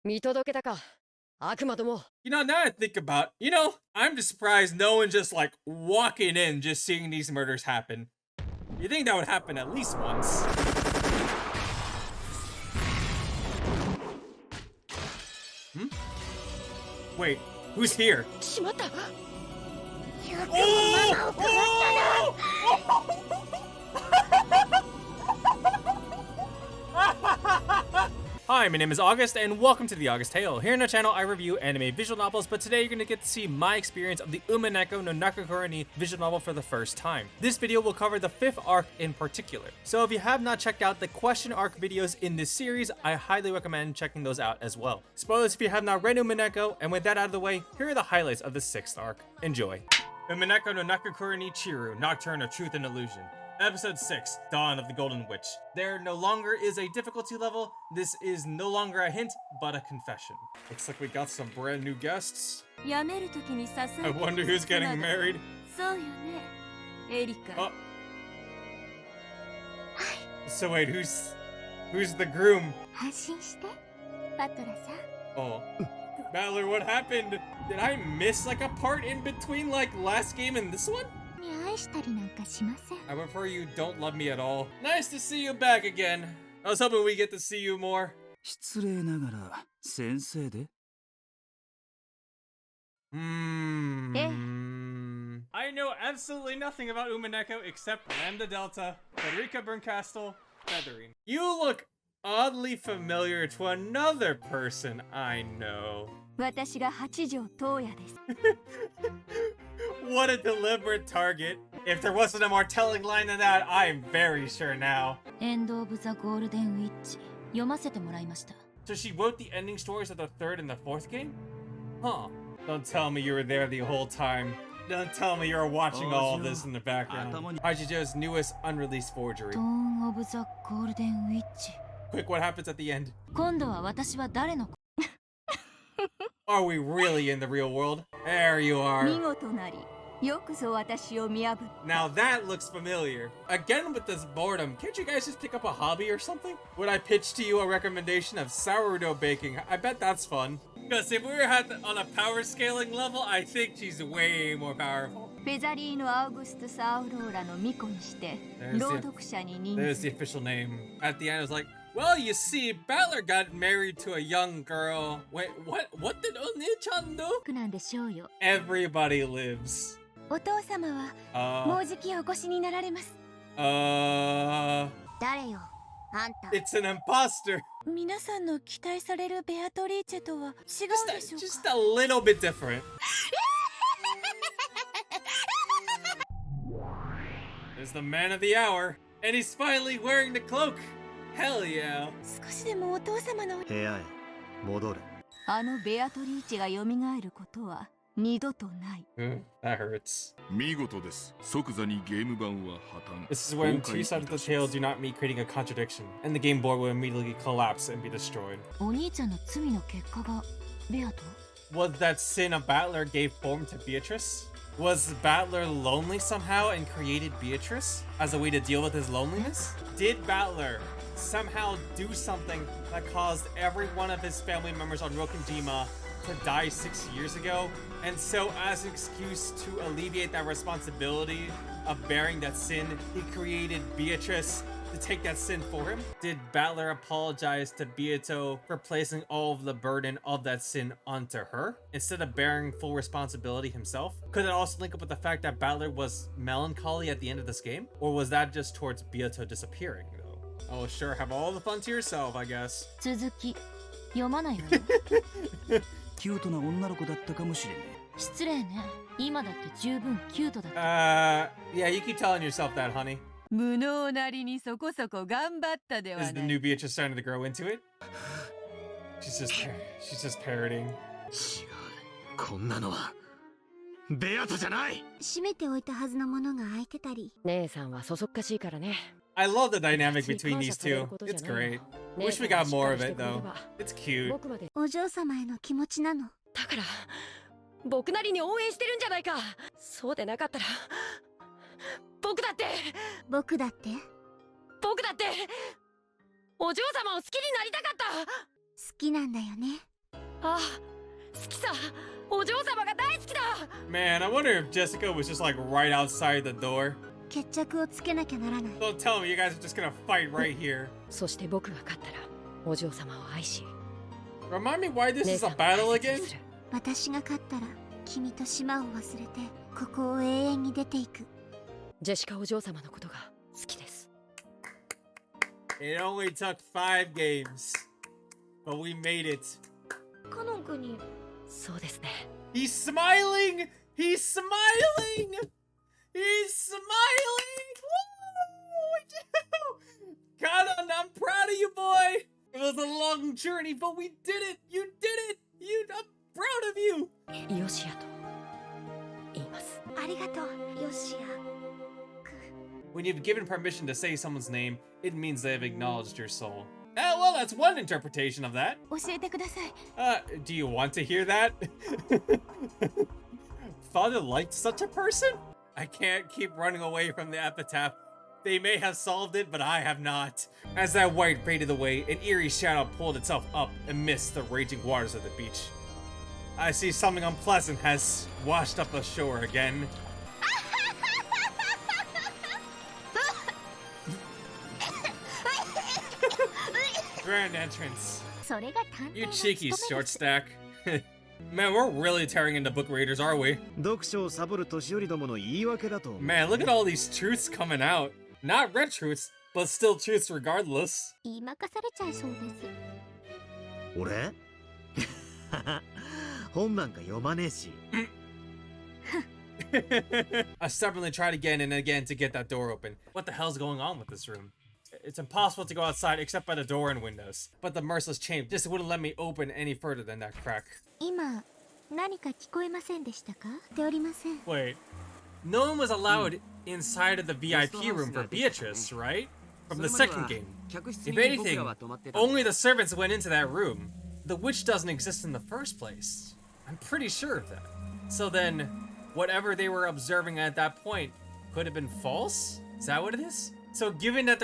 Now I think about, I'm just surprised no one just like walking in, just seeing these murders happen. You think that would happen at least once. Wait, who's here? Hi, my name is August, and welcome to the August Tale. Here on the channel, I review anime visual novels, but today you're going to get to see my experience of the Umineko no Naku Koro Ni visual novel for the first time. This video will cover the 5th arc in particular. So if you have not checked out the question arc videos in this series, I highly recommend checking those out as well. Spoilers if you have not read Umineko, and with that out of the way, here are the highlights of the 6th arc. Enjoy. Umineko no Naku Koro Ni Chiru, Nocturne of Truth and Illusion. Episode 6, Dawn of the Golden Witch. There no longer is a difficulty level. This is no longer a hint, but a confession. Looks like we got some brand new guests. I wonder who's getting married. Oh. So wait, who's the groom? Oh. Battler, what happened? Did I miss like a part in between like last game and this one? I prefer you don't love me at all. Nice to see you back again. I was hoping we get to see you more. I know absolutely nothing about Umineko except Lambda Delta, Frederica Bernkastel, Feathering. You look oddly familiar to another person I know. What a deliberate target. If there wasn't a more telling line than that, I'm very sure now. So she wrote the ending stories of the 3rd and the 4th game? Huh. Don't tell me you were there the whole time. Don't tell me you were watching all of this in the background. Hachijo's newest unreleased forgery. Quick, what happens at the end? Are we really in the real world? There you are. Now that looks familiar. Again with this boredom, can't you guys just pick up a hobby or something? Would I pitch to you a recommendation of sourdough baking? I bet that's fun. Because if we were on a power scaling level, I think she's way more powerful. There's the official name. At the end, it was like, well, you see, Battler got married to a young girl. Wait, what did Oni-chan do? Everybody lives. It's an imposter. Just a little bit different. There's the man of the hour, and he's finally wearing the cloak. Hell yeah. That hurts. This is when two sides of the tale do not meet, creating a contradiction, and the game board will immediately collapse and be destroyed. Was that sin a Battler gave form to Beatrice? Was Battler lonely somehow and created Beatrice as a way to deal with his loneliness? Did Battler somehow do something that caused every one of his family members on Rokkenjima to die 6 years ago? And so as an excuse to alleviate that responsibility of bearing that sin, he created Beatrice to take that sin for him? Did Battler apologize to Beato for placing all of the burden of that sin onto her instead of bearing full responsibility himself? Could it also link up with the fact that Battler was melancholy at the end of this game? Or was that just towards Beato disappearing though? Oh sure, have all the fun to yourself, I guess. Yeah, you keep telling yourself that, honey. Is the new Beatrice starting to grow into it? She's just parroting. I love the dynamic between these two. It's great. Wish we got more of it though. It's cute. Man, I wonder if Jessica was just like right outside the door. 決着をつけなきゃならない。 Don't tell me you guys are just gonna fight right here. そして僕が勝ったらお嬢様を愛し Remind me why this is a battle again? 私が勝ったら君と島を忘れてここを永遠に出ていく。ジェシカお嬢様のことが好きです。 It only took 5 games, but we made it. カノン君に。そうですね。 He's smiling! He's smiling! He's smiling! Woo! Kanon, I'm proud of you, boy! It was a long journey, but we did it! You did it! I'm proud of you! ヨシアと言います。ありがとう、ヨシア。 When you've given permission to say someone's name, it means they have acknowledged your soul. Oh, well, that's one interpretation of that. 教えてください。Do you want to hear that? Father liked such a person? I can't keep running away from the epitaph. They may have solved it, but I have not. As that white faded away, an eerie shadow pulled itself up amidst the raging waters of the beach. I see something unpleasant has washed up ashore again. Grand entrance. それが探偵 You の cheeky 務め short です。 stack. Man, we're really tearing into book readers, are we? 読書をサボる年寄りどもの言い訳だと。 Man, look at all these truths coming out. Not red truths, but still truths regardless. 言いまかされちゃいそうです。俺本なんか読まねえし。I stubbornly tried again and again to get that door open. What the hell's going on with this room? It's impossible to go outside except by the door and windows. But the merciless chain just wouldn't let me open any further than that crack. 今何か聞こえませんでしたか？しておりません。 Wait, no one was allowed inside of the VIP room for Beatrice, right? From the second game. If anything, only the servants went into that room. The witch doesn't exist in the first place. I'm pretty sure of that. So then, whatever they were observing at that point could have been false? Is that what it is? So given that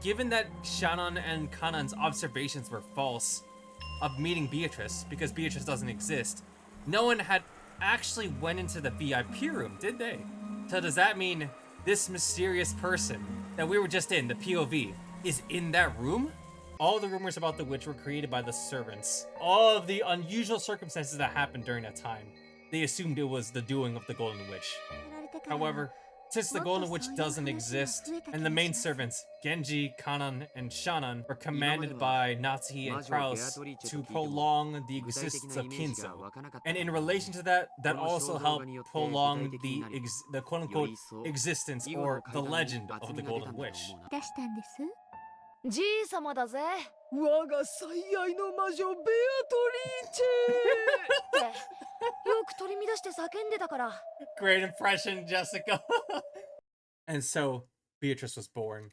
given that Shannon and Kanan's observations were false of meeting Beatrice, because Beatrice doesn't exist, no one had actually went into the VIP room, did they? So does that mean this mysterious person that we were just in, the POV, is in that room? All the rumors about the witch were created by the servants. All of the unusual circumstances that happened during that time, they assumed it was the doing of the Golden Witch. However, since the Golden Witch doesn't exist, and the main servants, Genji, Kanan, and Shannon, were commanded by Natsuhi and Kraus to prolong the existence of Kinzo. And in relation to that, that also helped prolong the quote-unquote existence or the legend of the Golden Witch. 出したんです。じいさまだぜ。我が最愛の魔女ベアトリーチェってよく取り乱して叫んでたから。Great impression, Jessica. And so, Beatrice was born.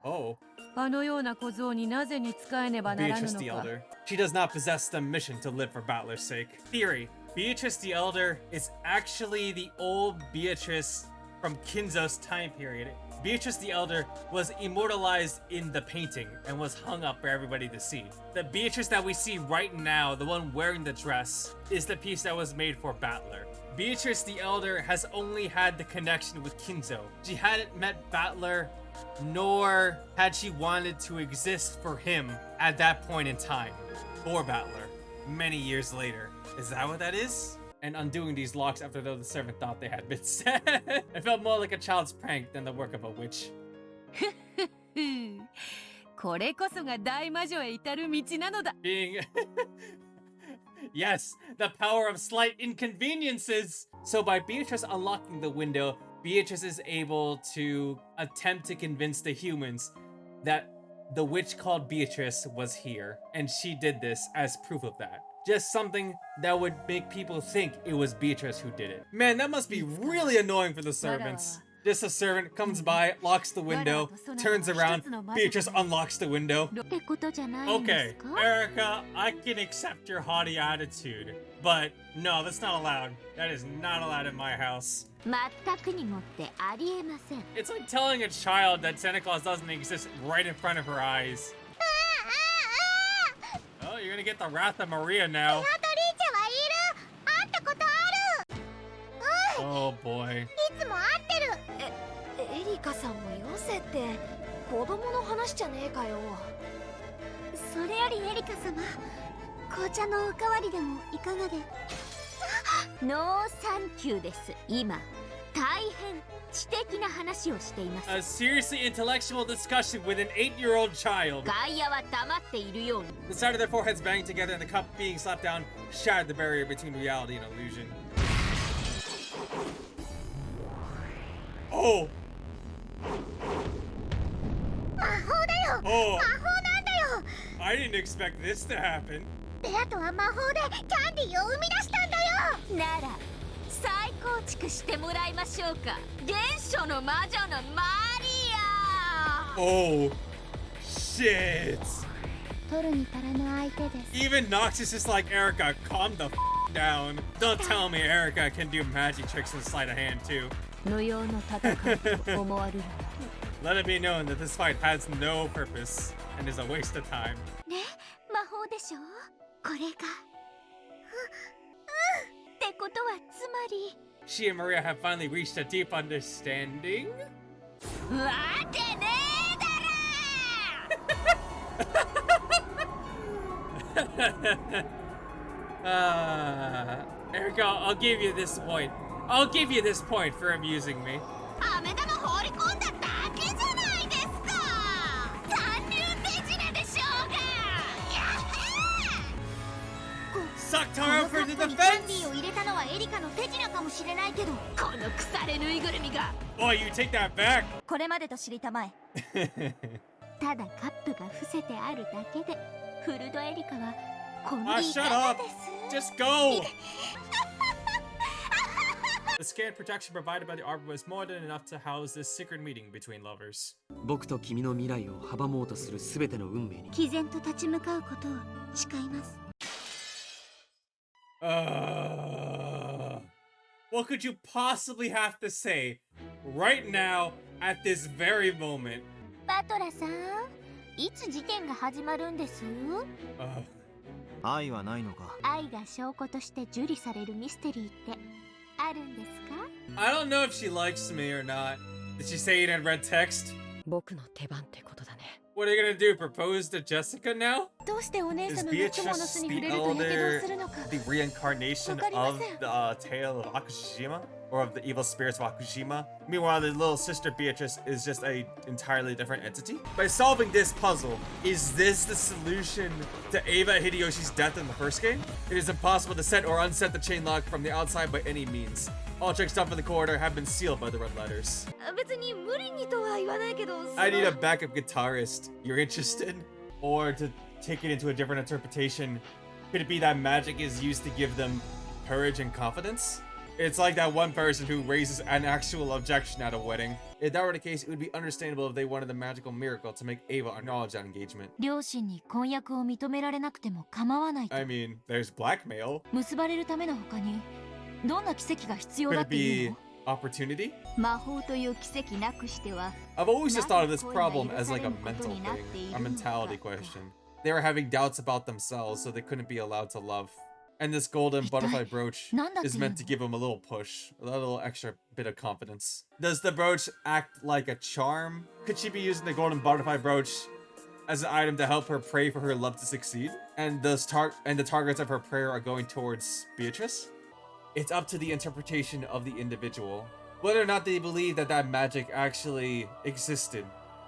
Oh. あのような小僧になぜに仕えねばならぬ Beatrice の the か。 Elder. She does not possess the mission to live for Battler's sake. Theory. Beatrice the Elder is actually the old Beatrice from Kinzo's time period. Beatrice the Elder was immortalized in the painting and was hung up for everybody to see. The Beatrice that we see right now, the one wearing the dress, is the piece that was made for Battler. Beatrice the Elder has only had the connection with Kinzo. She hadn't met Battler, nor had she wanted to exist for him at that point in time. For Battler, many years later. Is that what that is? And undoing these locks after the servant thought they had been set. It felt more like a child's prank than the work of a witch. これこそが大魔女へ至る道なのだ。Being... Yes, the power of slight inconveniences! So by Beatrice unlocking the window, Beatrice is able to attempt to convince the humans that the witch called Beatrice was here. And she did this as proof of that. Just something that would make people think it was Beatrice who did it. Man, that must be really annoying for the servants. Just a servant comes by, locks the window, turns around, Beatrice unlocks the window. Okay, Erica, I can accept your haughty attitude, but no, that's not allowed. That is not allowed in my house. 全くにもってありえません。 It's like telling a child that Santa Claus doesn't exist right in front of her eyes. gonna get the wrath of Maria now. ベアトリーチェはいる。会ったことある。 Oh boy. いつも会ってる。エリカさんもよせって子供の話じゃねえかよ。それよりエリカ様、紅茶のおかわりでもいかがで。ノーサンキューです。今大変知的な話をしています。 A seriously intellectual discussion with an 8-year-old child. 外野は黙っているように。 The side of their foreheads banged together and the cup being slapped down shattered the barrier between reality and illusion. Oh! 魔法だよ。 Oh! 魔法なんだよ。 I didn't expect this to happen. ベアトは魔法でキャンディーを生み出したんだよ。なら再構築してもらいましょうか。原初の魔女のマリア。 Oh! Shit! 取るに足らぬ相手です。 Even Noxus is like, Erica, calm the down. Don't tell me Erica can do magic tricks in sleight of hand too. 無用の戦いと思われる。 Let it be known that this fight has no purpose and is a waste of time. ね、魔法でしょ。これが。ってことはつまり。 She and Maria have finally reached a deep understanding. わけねえだろ。Erica, I'll give you this point. I'll give you this point for amusing me. 飴玉放り込んだだけじゃないですか。三流手品でしょうが。やっ Suck こ Taro のカ for ッ the プにキャンディ defense! ーを入れたのはエリカの手品かもしれないけど、この腐れぬいぐるみが。 Oh, you take that back! これまでと知りたまえ。ただカップが伏せてあるだけで、フルドエリカはこの Ah, い shut かが up! です。 Just go! The scant protection provided by the arbor was more than enough to house this secret meeting between lovers. 僕と君の未来を阻もうとする全ての運命に。毅然と立ち向かうことを誓います。 What could you possibly have to say right now at this very moment? バトラさん、いつ事件が始まるんです？ 愛はないのか。愛が証拠として受理されるミステリーってあるんですか？ I don't know if she likes me or not. Did she say it in red text? 僕の出番ってことだね。 What are you gonna do? Propose to Jessica now? どうしてお姉 Is 様がクモの巣 Beatrice に触 the れるとやけどを elder, するのか。 the reincarnation of わかりません。 the tale of Akushima? Or of the evil spirits of Akushima? Meanwhile, the little sister Beatrice is just a entirely different entity? By solving this puzzle, is this the solution to Eva Hideyoshi's death in the first game? It is impossible to set or unset the chain lock from the outside by any means. All checks done for the corridor have been sealed by the red letters. 別に無理にとは言わないけど。 I need a backup guitarist. You're interested? Or to take it into a different interpretation, could it be that magic is used to give them courage and confidence? It's like that one person who raises an actual objection at a wedding. If that were the case, it would be understandable if they wanted a magical miracle to make Ava acknowledge that engagement. 両親に婚約を認められなくても構わないと。 I mean, there's blackmail. 結ばれるための他にどんな奇跡が必要 Could だっ it ていう be の？ opportunity? 魔法という奇跡なくしては。 I've always just thought of this problem as like a mental thing, a mentality question. They were having doubts about themselves, so they couldn't be allowed to love. And this golden butterfly brooch is meant to give them a little push, a little extra bit of confidence. Does the brooch act like a charm? Could she be using the golden butterfly brooch as an item to help her pray for her love to succeed? And the targets of her prayer are going towards Beatrice? It's up to the interpretation of the individual. Whether or not they believe that that magic actually existed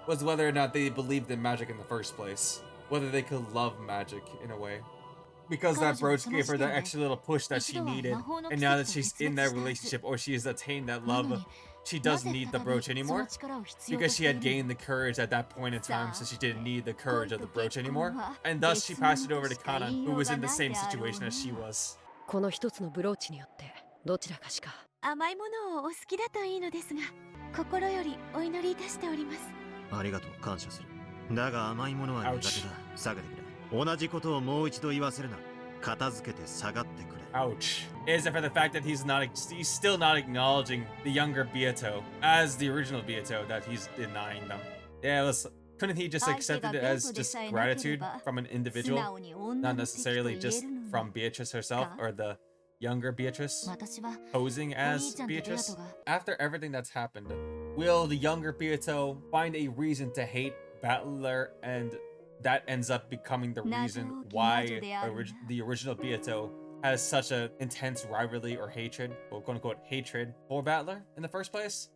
was whether or not they believed in magic in the first place. Whether they could love magic in a way. Because that brooch gave her the extra little push that she needed. And now that she's in that relationship or she has attained that love, she doesn't need the brooch anymore. Because she had gained the courage at that point in time, so she didn't need the courage of the brooch anymore. And thus she passed it over to Kana, who was in the same situation as she was. この一つのブローチによってどちらかしか。甘いものをお好きだといいのですが、心よりお祈りいたしております。ありがとう、感謝する。だが甘いものは苦手だ。下げてくれ。同じことをもう一度言わせるな。片付けて下がってくれ。Ouch. Is it for the fact that he's still not acknowledging the younger Beato as the original Beato, that he's denying them? Yeah, let's couldn't he just accept it as just gratitude from an individual, not necessarily just from Beatrice herself or the younger Beatrice posing as Beatrice? After everything that's happened, will the younger Beato find a reason to hate Battler, and that ends up becoming the reason why the original Beato has such an intense rivalry or hatred, or quote unquote hatred for Battler in the first place?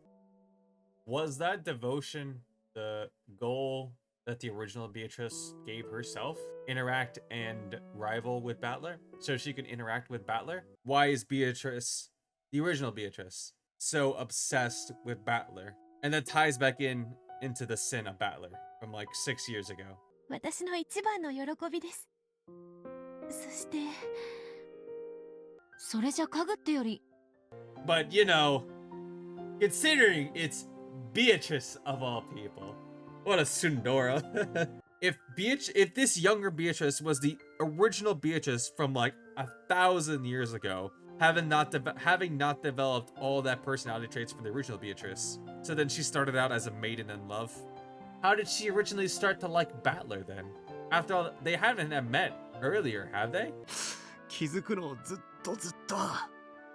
Was that devotion the goal that the original Beatrice gave herself? Interact and rival with Battler so she can interact with Battler? Why is Beatrice, the original Beatrice, so obsessed with Battler? And that ties back into the sin of Battler from like 6 years ago. 私の一番の喜びです。そして、それじゃかぐってより。But you know, considering it's Beatrice of all people, what a Sundora. If this younger Beatrice was the original Beatrice from like 1,000 years ago, having not developed all that personality traits from the original Beatrice, so then she started out as a maiden in love. How did she originally start to like Battler then? After all, they haven't met earlier, have they? 気づくのをずっと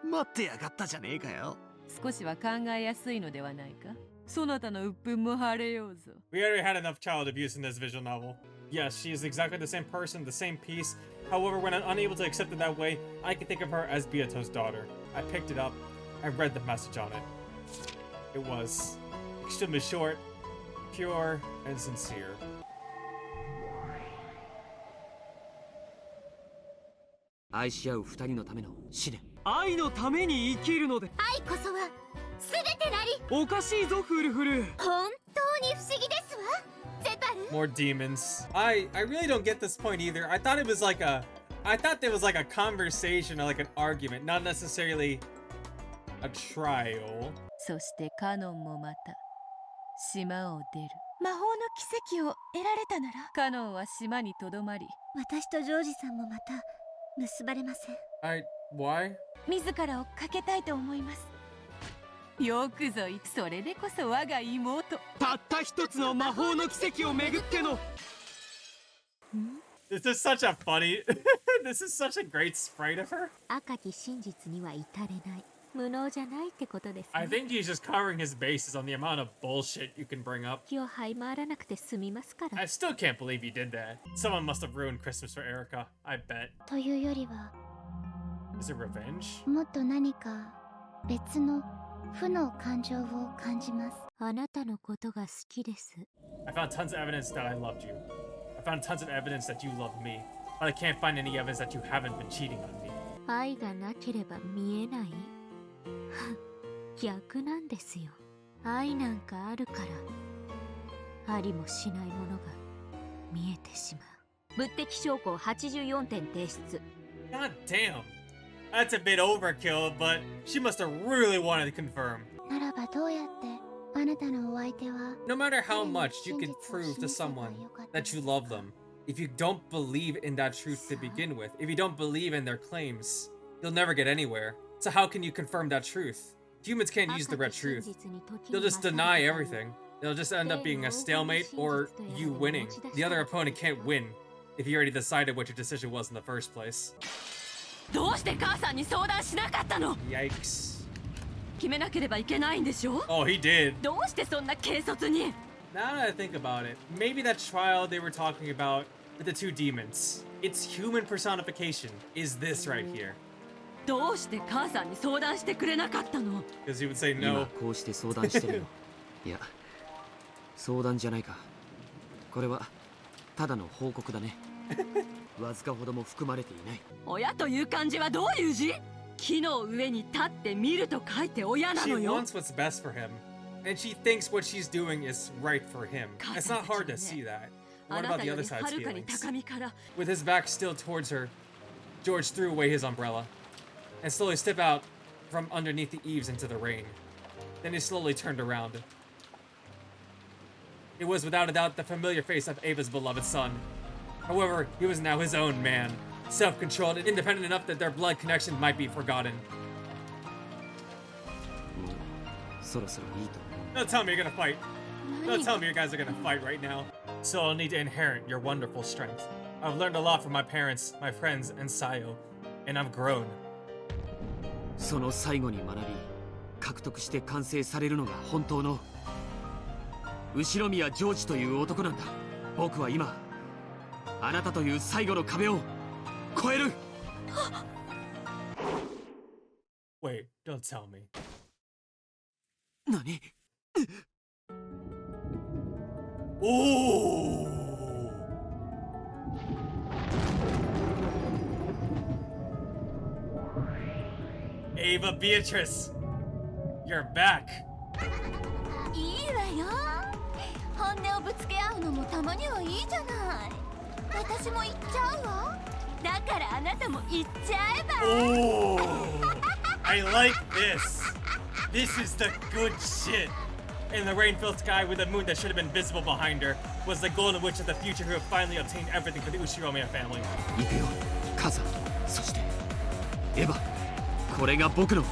待ってやがったじゃねえかよ。少しは考えやすいのではないか。そなたの鬱憤も晴れようぞ。 We already had enough child abuse in this visual novel. Yes, she is exactly the same person, the same piece. However, when I'm unable to accept it that way, I can think of her as Beato's daughter. I picked it up. I read the message on it. It was extremely short, pure, and sincere. 愛し合う二人のための試練。愛のために生きるので。愛こそは全てなり。おかしいぞフルフル。本当に不思議ですわ。ゼタル。 More demons. I really don't get this point either. I thought there was like a conversation or like an argument, not necessarily a trial. そしてカノンもまた島を出る。魔法の奇跡を得られたならカノンは島にとどまり、私とジョージさんもまた結ばれません。Why? 自らをかけたいと思います。よくぞそれでこそ我が妹。たった一つの魔法の奇跡をめぐっての。This is such a funny. This is such a great sprite of her. 赤き真実には至れない。無能じゃないってことですね。I think he's just covering his bases on the amount of bullshit you can bring up. 気を這い回らなくて済みますから。I still can't believe he did that. Someone must have ruined Christmas for Erica. I bet. というよりは、 Is it revenge? もっと何か別の負の感情を感じます。あなたのことが好きです。I found tons of evidence that I loved you. I found tons of evidence that you loved me. But I can't find any evidence that you haven't been cheating on me. 愛がなければ見えない。逆なんですよ。愛なんかあるからありもしないものが見えてしまう。物的証拠84点提出。 God damn. That's a bit overkill, but she must have really wanted to confirm. ならばどうやってあなたのお相手は No matter how much you can prove to someone that you love them, if you don't believe in that truth to begin with, if you don't believe in their claims, you'll never get anywhere. So how can you confirm that truth? Humans can't use the red truth. They'll just deny everything. They'll just end up being a stalemate or you winning. The other opponent can't win if you already decided what your decision was in the first place. どうして母さんに相談しなかったの？ Yikes. 決めなければいけないんでしょ？ Oh, he did. どうしてそんな軽率に？ Now that I think about it, maybe that trial they were talking about with the two demons, its human personification is this right here. どうして母さんに相談してくれなかったの？ Because he would say 今 no. こうして相談してるよ。いや、相談じゃないか。これはただの報告だね。わずかほども含まれていない。親という漢字はどういう字？木の上に立って見ると書いて親な She のよ。 wants what's best for him, and she thinks what she's doing is right for him. It's not hard to see that. あ What な about た the よ other り side's はるかに feelings? 高みから。 With his back still towards her, George threw away his umbrella and slowly stepped out from underneath the eaves into the rain. Then he slowly turned around. It was without a doubt the familiar face of Ava's beloved son. However, he was now his own man, self-controlled and independent enough that their blood connection might be forgotten. もうそろそろいいと思う。 Don't tell me you're gonna fight. Don't tell me you guys are gonna fight right now. So I'll need to inherit your wonderful strength. I've learned a lot from my parents, my friends, and Sayo, and I've grown. その最後に学び獲得して完成されるのが本当の後宮ジョージという男なんだ。僕は今あなたという最後の壁を越える。Wait, don't tell me. 何？ Ooh! Ava Beatrice, you're back. いいわよ。本音をぶつけ合うのもたまにはいいじゃない。私も言っちゃうわ。だからあなたも言っちゃえば。Oh, I like this. This is the good shit. In the rain-filled sky with a moon that should have been visible behind her was the golden witch of the future who had finally obtained everything for the Ushiromiya family. 行くよ、カザ。そしてエヴァ、これが僕の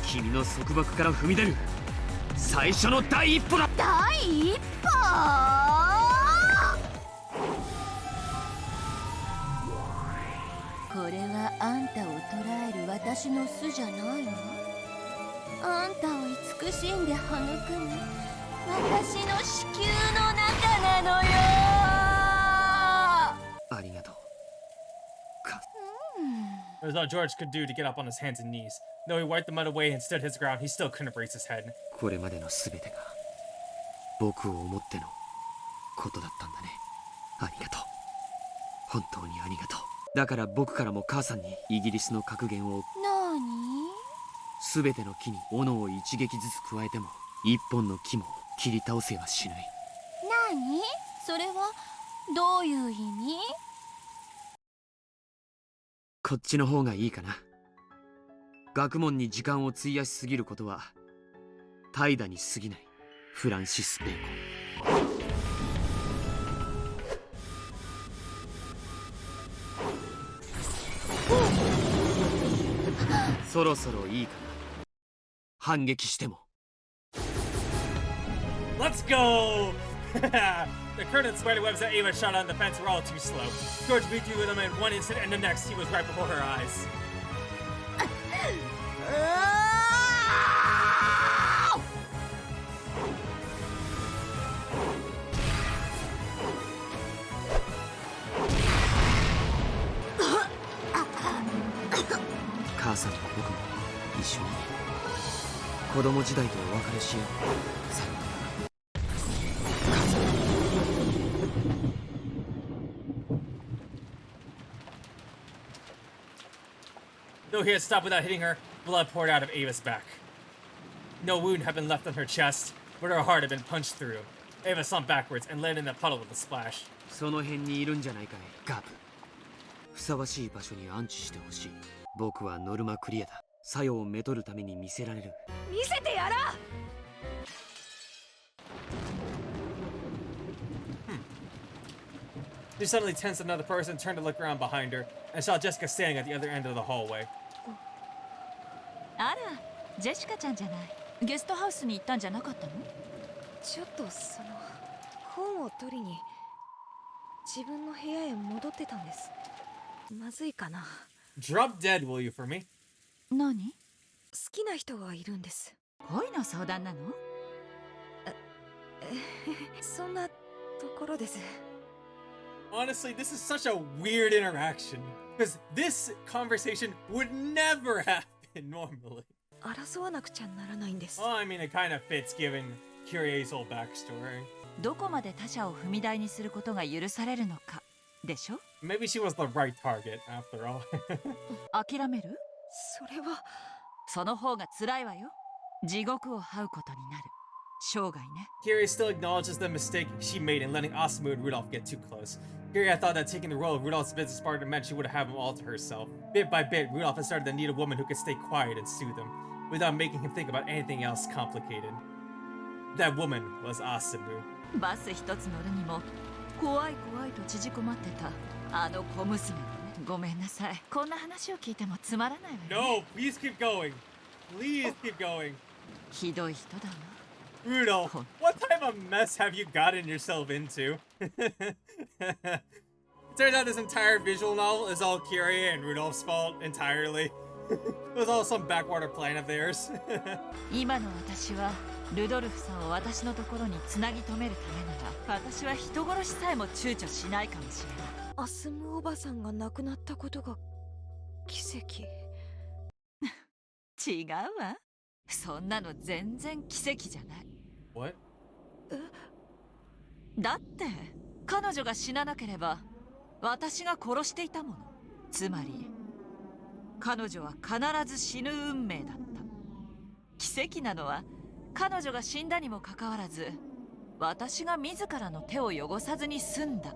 君の束縛から踏み出る最初の第一歩だ。第一歩。これはあんたを捉える私の巣じゃないの。あんたを慈しんで育む私の子宮の中なのよ。ありがとう。There's all George could do to get up on his hands and knees. Though he wiped the mud away and stood his ground, he still couldn't raise his head. これまでの全てが僕を思ってのことだったんだね。ありがとう。本当にありがとう。だから僕からも母さんにイギリスの格言を。なに？全ての木に斧を一撃ずつ加えても一本の木も切り倒せはしない。なに？それはどういう意味？こっちの方がいいかな。学問に時間を費やしすぎることは怠惰に過ぎない。フランシス・ベーコン。そろそろいいかな。反撃しても。Let's go! The current spider webs that Ava shot on the fence were all too slow. George beat through them in one instant, and the next he was right before her eyes. 母さんも僕も一緒に子供時代とお別れしよう。さようなら。 Though he had stopped without hitting her, blood poured out of Ava's back. No wound had been left on her chest, but her heart had been punched through. Ava slumped backwards and landed in the puddle with a splash. その辺にいるんじゃないかい、ガープ。ふさわしい場所に安置してほしい。僕はノルマクリアだ。作用をめとるために見せられる。見せてやら。She suddenly tensed another person, turned to look around behind her, and saw Jessica standing at the other end of the hallway. あら、ジェシカちゃんじゃない。ゲストハウスに行ったんじゃなかったの？ちょっと本を取りに自分の部屋へ戻ってたんです。まずいかな。 Drop dead, will you, for me? 何？好きな人がいるんです。恋の相談なの？そんなところです。 Honestly, this is such a weird interaction. Because this conversation would never happen normally. 争わなくちゃならないんです。 Well, I mean, it kind of fits given Kyrie's whole backstory. どこまで他者を踏み台にすることが許されるのかでしょ？ Maybe she was the right target, after all. 諦める？それはその方が辛いわよ。地獄を這うことになる。生涯ね。 Kyrie still acknowledges the mistake she made in letting Asumu and Rudolph get too close. Kyrie had thought that taking the role of Rudolph's business partner meant she would have him all to herself. Bit by bit, Rudolph had started to need a woman who could stay quiet and soothe him, without making him think about anything else complicated. That woman was Asumu. バス一つ乗るにも怖い怖いと縮こまってたあの小娘ね。ごめんなさい。こんな話を聞いてもつまらないわよね。 No, please keep going. Please keep going. ひどい人だな。 Rudolph, what type a mess have you gotten yourself into? Turns out this entire visual novel is all Kyrie and Rudolph's fault entirely. It was all some backwater plan of theirs. 今の私はルドルフさんを私のところにつなぎ止めるためなら私は人殺しさえも躊躇しないかもしれない。アスムおばさんが亡くなったことが奇跡。違うわ。そんなの全然奇跡じゃない。What? だって彼女が死ななければ私が殺していたもの。つまり彼女は必ず死ぬ運命だった。奇跡なのは彼女が死んだにもかかわらず私が自らの手を汚さずに済んだ。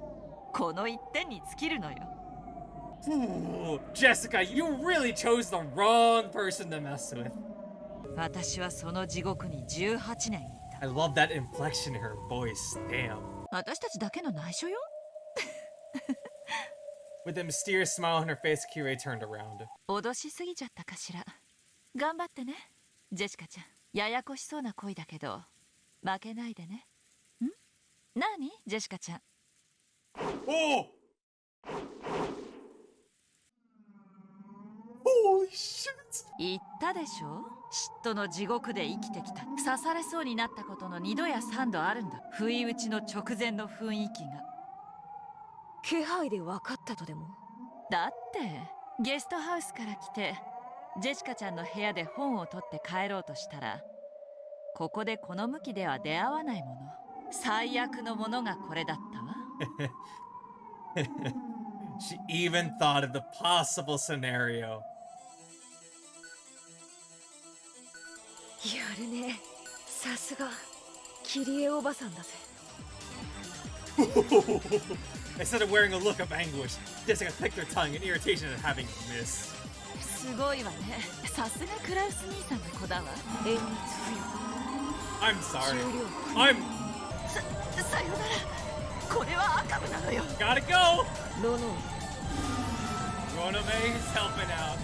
この一点に尽きるのよ。Ooh, Jessica, you really chose the wrong person to mess with. 私はその地獄に18年いた。 I love that inflection in her voice. Damn. 私たちだけの内緒よ。With a mysterious smile on her face, Kyrie turned around. 脅しすぎちゃったかしら。頑張ってね、ジェシカちゃん。ややこしそうな恋だけど負けないでね。ん？何？ジェシカちゃん。Oh! Holy shit! 言ったでしょ？嫉妬の地獄で生きてきた。刺されそうになったことの2度や3度あるんだ。不意打ちの直前の雰囲気が。気配で分かったとでも？だってゲストハウスから来てジェシカちゃんの部屋で本を取って帰ろうとしたら、ここでこの向きでは出会わないもの。最悪のものがこれだったわ。She even thought of the possible scenario. やるね。さすがキリエおばさんだぜ。Instead of wearing a look of anguish, Jessica clicked her tongue in irritation at having missed. すごいわね。さすがクラウス兄さんの子だわ。縁日 I'm sorry. 終了。 I'm さよなら。これは悪夢なのよ。 gotta go! ロノ Ronome is helping out.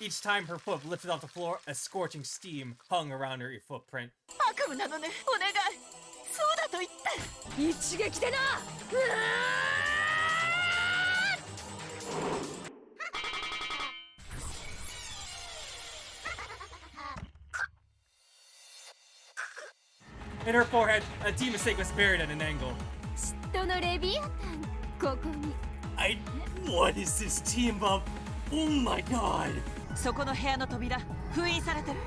Each time her foot lifted off the floor, a scorching steam hung around her footprint. 悪夢なのね。お願い。そうだと言って。一撃でな。In her forehead, a demon snake was buried at an angle. 嫉妬のレビアタン、ここに。What is this team of? Oh my god! そこの部屋の扉封印されてる。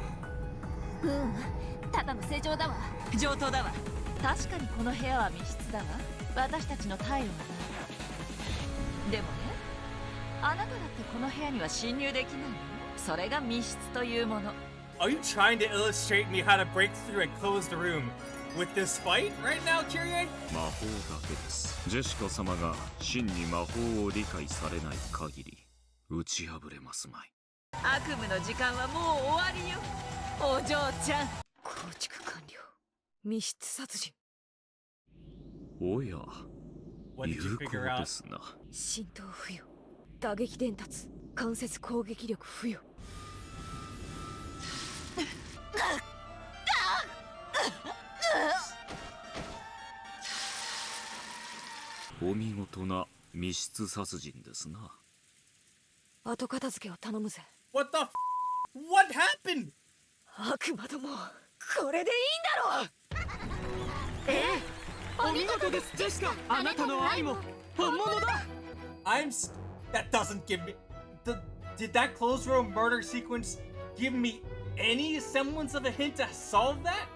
ただの正常だわ。上等だわ。確かにこの部屋は密室だわ。私たちの退路もない。でもね、あなただってこの部屋には侵入できないのよ。それが密室というもの。Are you trying to illustrate me how to break through a closed room with this fight right now, Kyrie? 魔法だけです。ジェシカ様が真に魔法を理解されない限り打ち破れますまい。悪夢の時間はもう終わりよ、お嬢ちゃん。構築完了。密室殺人。おや、 What did you 有 figure 効 out? ですな。浸透付与。打撃伝達。関節攻撃力付与。お見事な密室殺人ですな。後片付けを頼むぜ。 What the What happened? 悪魔ども、これでいいんだろう。お見事です、ジェシカ。あなたの愛も本物だ。 That doesn't give me... Did that closed room murder sequence give me any semblance of a hint to solve that?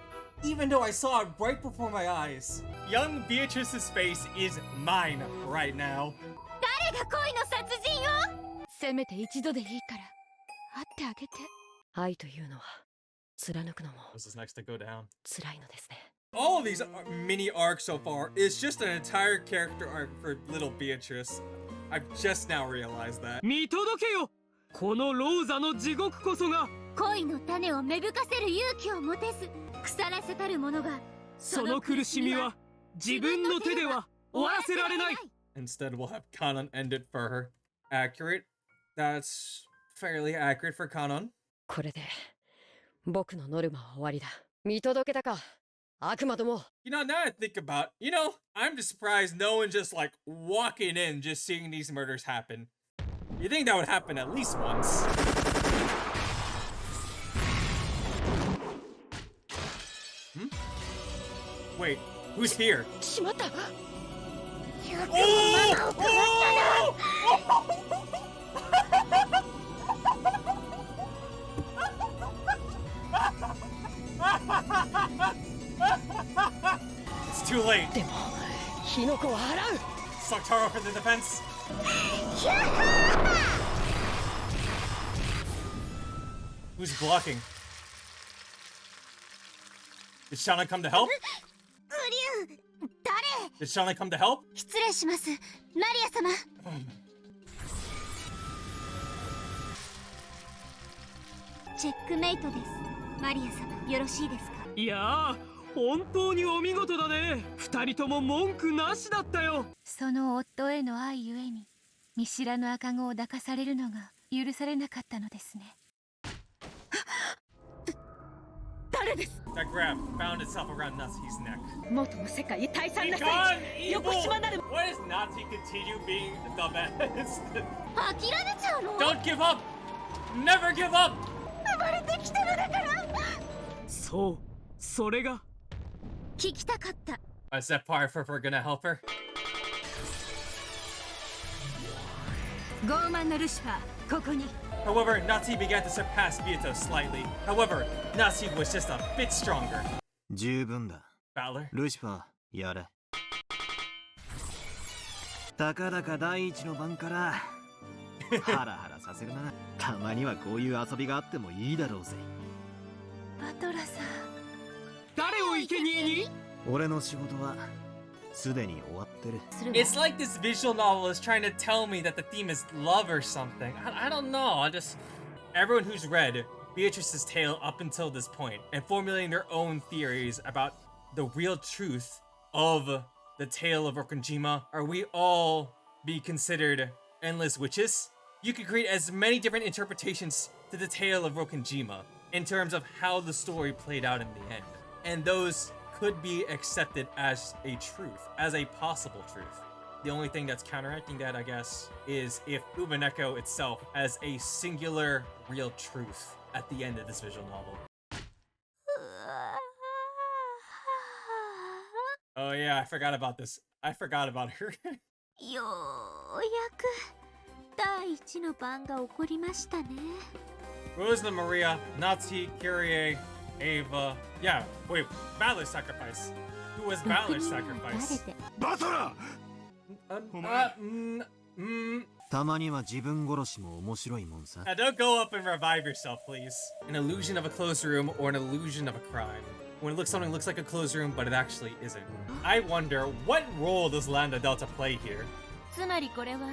Even though I saw it right before my eyes. Young Beatrice's face is mine right now. 誰が恋の殺人を？せめて一度でいいから会ってあげて。愛というのは貫くのも This is next to go down. 辛いのですね。 All of these mini arcs so far is just an entire character arc for little Beatrice. I've just now realized that. 見届けよ。このローザの地獄こそが恋の種を芽吹かせる勇気を持てず腐らせたる者が、その苦しみは自分の手では終わらせられない。 Instead, we'll have Kanon end it for her. Accurate. That's fairly accurate for Kanon. これで僕のノルマは終わりだ。見届けたか、悪魔ども。You know, now I think about, I'm just surprised no one just like walking in, just seeing these murders happen. You think that would happen at least once. Wait, who's here? しまった。It's too late. でも、火の粉は払う。Saktaro for the defense. Who's blocking? Did Shana come to help? グリュウ、誰？ Did Shana come to help? 失礼します、マリア様。チェックメイトです。マリア様、よろしいですか？いやー、本当にお見事だね。二人とも文句なしだったよ。その夫への愛ゆえに見知らぬ赤子を抱かされるのが許されなかったのですね。誰です？ That grab found itself around Natsuki's neck. 元の世界へ退散 Be なさ gone, い。 evil! 横島なる。 Why does Natsuki continue being the best? 諦めちゃうの？ Don't give up! Never give up! 生まれてきたのだから。そう、それが。聞きたかった。Is that part for if we're gonna help her? 傲慢なルシファー、ここに。However, Natsuki began to surpass Byato slightly. However, Natsuki was just a bit stronger. 十分だ。 Battler? ルシファー、やれ。たかだか第一の番からハラハラさせるな。たまにはこういう遊びがあってもいいだろうぜ。バトラさん。誰を生贄に？俺の仕事はすでに終わってる。 It's like this visual novel is trying to tell me that the theme is love or something. I don't know. Everyone who's read Beatrice's tale up until this point and formulating their own theories about the real truth of the tale of Rokonjima, are we all be considered endless witches? You could create as many different interpretations to the tale of Rokonjima in terms of how the story played out in the end. And those could be accepted as a truth, as a possible truth. The only thing that's counteracting that, I guess, is if Umineko itself has a singular real truth at the end of this visual novel. Oh yeah, I forgot about this. I forgot about her. ようやく第一の番が起こりましたね。 Rosa Maria, Natsuki, Kyrie, Ava. Yeah, wait, Battler's sacrifice. Who was Battler's sacrifice? バトラー たまには自分殺しも面白いもんさ。 Now don't go up and revive yourself, please. An illusion of a closed room or an illusion of a crime. When something looks like a closed room, but it actually isn't. I wonder, what role does Lambda Delta play here? つまりこれは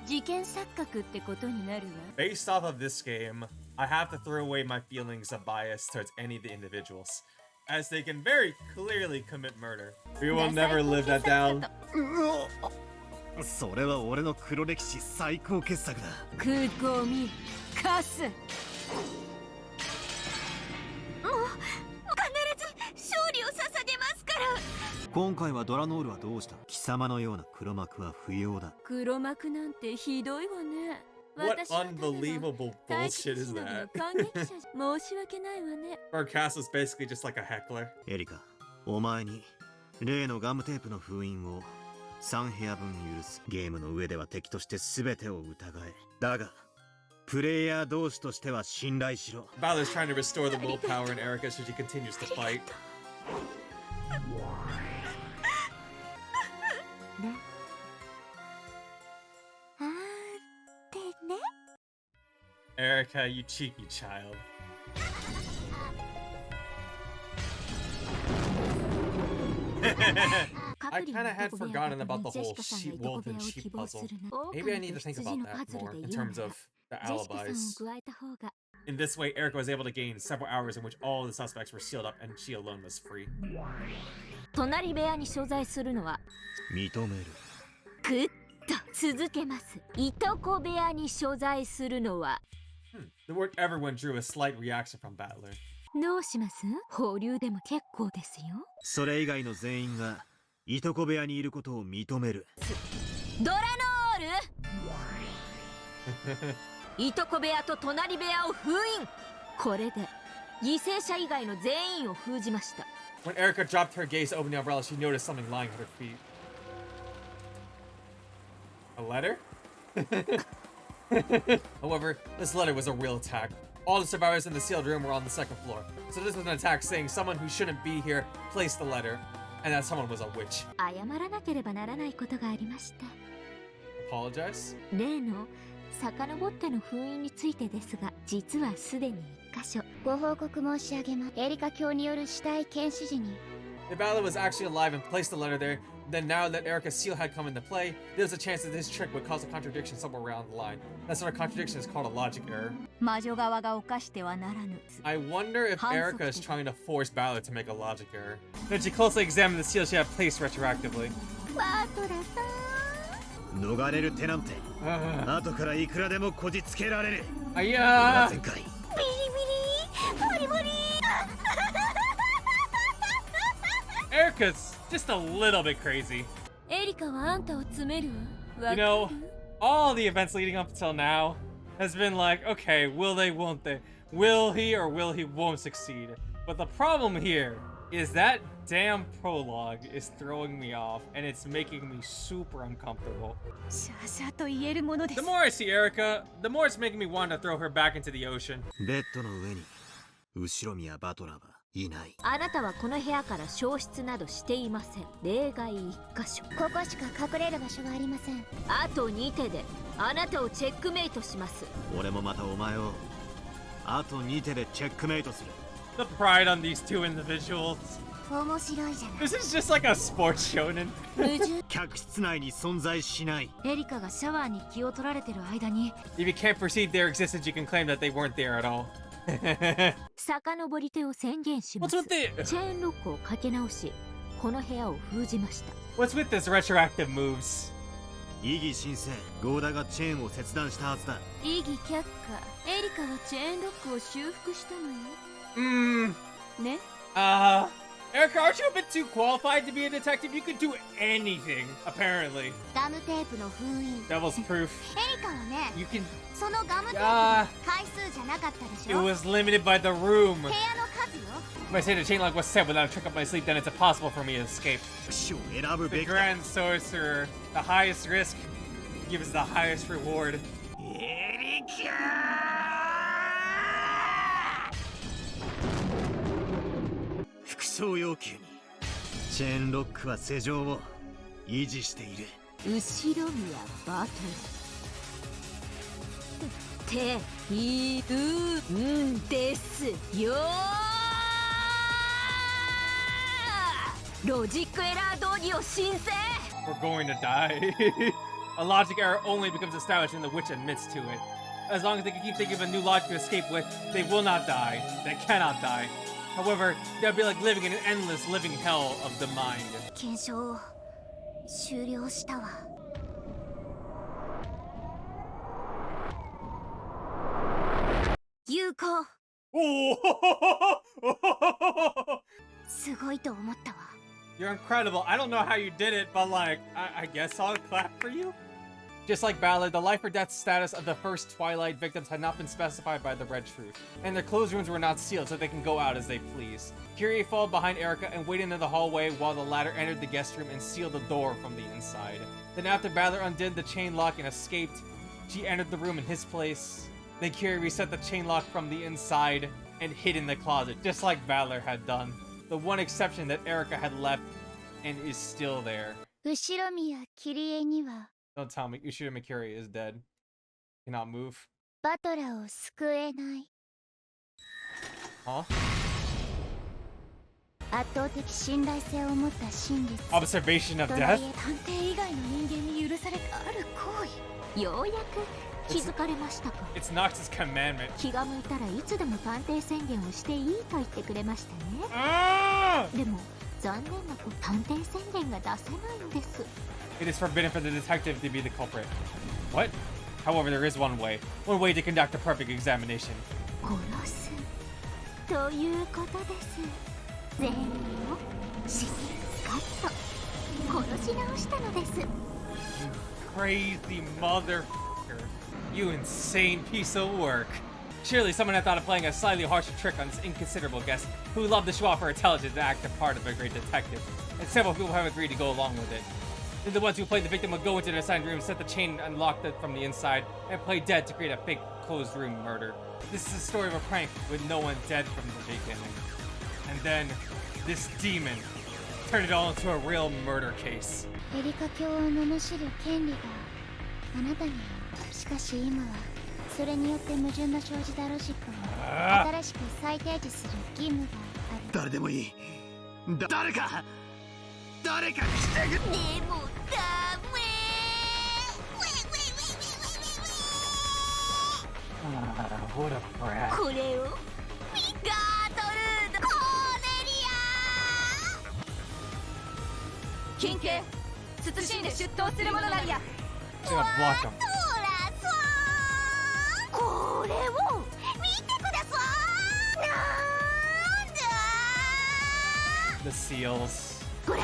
事件錯覚ってことになるわ。 Based off of this game, I have to throw away my feelings of bias towards any of the individuals, as they can very clearly commit murder. We will never live that down. それは俺の黒歴史最高傑作だ。空港見カス。もう必ず勝利を捧げますから。今回はドラノールはどうした？貴様のような黒幕は不要だ。黒幕なんてひどいわね。 What unbelievable bullshit is that? 申し訳ないわね。 Barcass was basically just like a heckler. エリカ、お前に例のガムテープの封印を3部屋分許す。ゲームの上では敵として全てを疑え。だがプレイヤー同士としては信頼しろ。 Balor's trying to restore the willpower in Erica so she continues to fight. Erica, you cheeky child. I kind of had forgotten about the whole wolf and sheep puzzle. Maybe I need to think about that more in terms of the alibis. In this way, Erica was able to gain several hours in which all the suspects were sealed up and she alone was free. 隣部屋に所在するのは認める。ぐっと続けます。いとこ部屋に所在するのは The word everyone drew a slight reaction from Battler. どうします？放流でも結構ですよ。それ以外の全員がいとこ部屋にいることを認める。ドラノールいとこ部屋と隣部屋を封印。これで犠牲者以外の全員を封じました。 When Erica dropped her gaze to open the umbrella, she noticed something lying at her feet. A letter? However, this letter was a real attack. All the survivors in the sealed room were on the second floor. So this was an attack saying someone who shouldn't be here placed the letter, and that someone was a witch. 謝らなければならないことがありました。 Apologize? 例の遡っての封印についてですが、実はすでに1箇所ご報告申し上げます。エリカ教による死体検視時に If Valor was actually alive and placed the letter there, then now that Erica's seal had come into play, there's a chance that this trick would cause a contradiction somewhere around the line. That sort of contradiction is called a logic error. 魔女側が犯してはならぬ。 I wonder if Erica is trying to force Valor to make a logic error. Then she closely examined the seal she had placed retroactively. バトラさん。逃れる手なんて後からいくらでもこじつけられる。あいやー。全開。ビリビリ、ボリボリ。Erica's just a little bit crazy. エリカはあんたを詰めるわ。 You know, all the events leading up until now has been like, okay, will they, won't they? Will he or will he won't succeed? But the problem here is that damn prologue is throwing me off and it's making me super uncomfortable. シャシャと言えるものです。 The more I see Erica, the more it's making me want to throw her back into the ocean. ベッドの上に後ろ宮バトラーはいない。あなたはこの部屋から消失などしていません。例外1箇所。ここしか隠れる場所がありません。あと2手であなたをチェックメイトします。俺もまたお前をあと2手でチェックメイトする。 The pride on these two individuals. 面白いじゃない。 This is just like a sports shonen. 客室内に存在しない。エリカがシャワーに気を取られてる間に If you can't perceive their existence, you can claim that they weren't there at all. 遡り手を宣言しま What's す。 with the チェーンロックをかけ直し、この部屋を封じました。 What's with this retroactive moves? 異議申請。ゴーダがチェーンを切断したはずだ。異議却下。エリカはチェーンロックを修復したのよ。 ね。 Erica, aren't you a bit too qualified to be a detective? You could do anything, apparently. ガムテープの封印。 Devil's proof. エリカはね、 You can. そのガムテープ Ah, の回数じゃなかったでし it ょ。 was limited by the room. 部屋の数よ。 If I say the chain lock was set without a trick up my sleeve, then it's impossible for me to escape. 死を選ぶ The べきだ。 Grand Sorcerer, the highest risk, gives the highest reward. エリカ副賞要求にチェーンロックは施錠を維持している。後ろ宮バトルていうんですよ。ロジックエラー動議を申請。 We're going to die. A logic error only becomes established when the witch admits to it. As long as they can keep thinking of a new logic to escape with, they will not die. They cannot die. However, they'll be like living in an endless living hell of the mind. 検証終了したわ。有効。すごいと思ったわ。 You're incredible. I don't know how you did it, but like, I guess I'll clap for you. Just like Ballard, the life or death status of the first Twilight victims had not been specified by the Red Truth, and their closed rooms were not sealed so they can go out as they please. Kyrie followed behind Erica and waited in the hallway while the latter entered the guest room and sealed the door from the inside. Then after Ballard undid the chain lock and escaped, she entered the room in his place. Then Kyrie reset the chain lock from the inside and hid in the closet, just like Ballard had done. The one exception that Erica had left and is still there. 後ろ宮キリエには Don't tell me Ushida Mikuri is dead. Cannot move. バトラーを救えない。 Huh? 圧倒的信頼性を持った真実。 Observation of とはい death? え探偵以外の人間に許されたある行為。ようやく気づかれましたか。 It's Nox's commandment. 気が向いたらいつでも探偵宣言をしていいと言ってくれましたね。 Ah! でも残念なく探偵宣言が出せないんです。 It is forbidden for the detective to be the culprit. What? However, there is one way. One way to conduct a perfect examination. 殺す。ということです。全員をしっかりと殺し直したのです。 Crazy motherfucker. You insane piece of work. Surely someone had thought of playing a slightly harsher trick on this inconsiderable guest who loved to show off her intelligence and act the part of a great detective. And several people have agreed to go along with it. Then the ones who played the victim would go into their assigned room, set the chain and lock it from the inside, and play dead to create a fake closed room murder. This is the story of a prank with no one dead from the beginning. And then, this demon turned it all into a real murder case. エリカ教を罵る権利があなたにある。しかし今はそれによって矛盾の生じたロジックを新しく再提示する義務がある。誰でもいい。誰か来てくれ。でもダメ。What a brat. これをガートルード・コーネリア。金系慎んで出頭するものなりや。 Should have blocked him. これを見てください。なんだ。 The seals. これ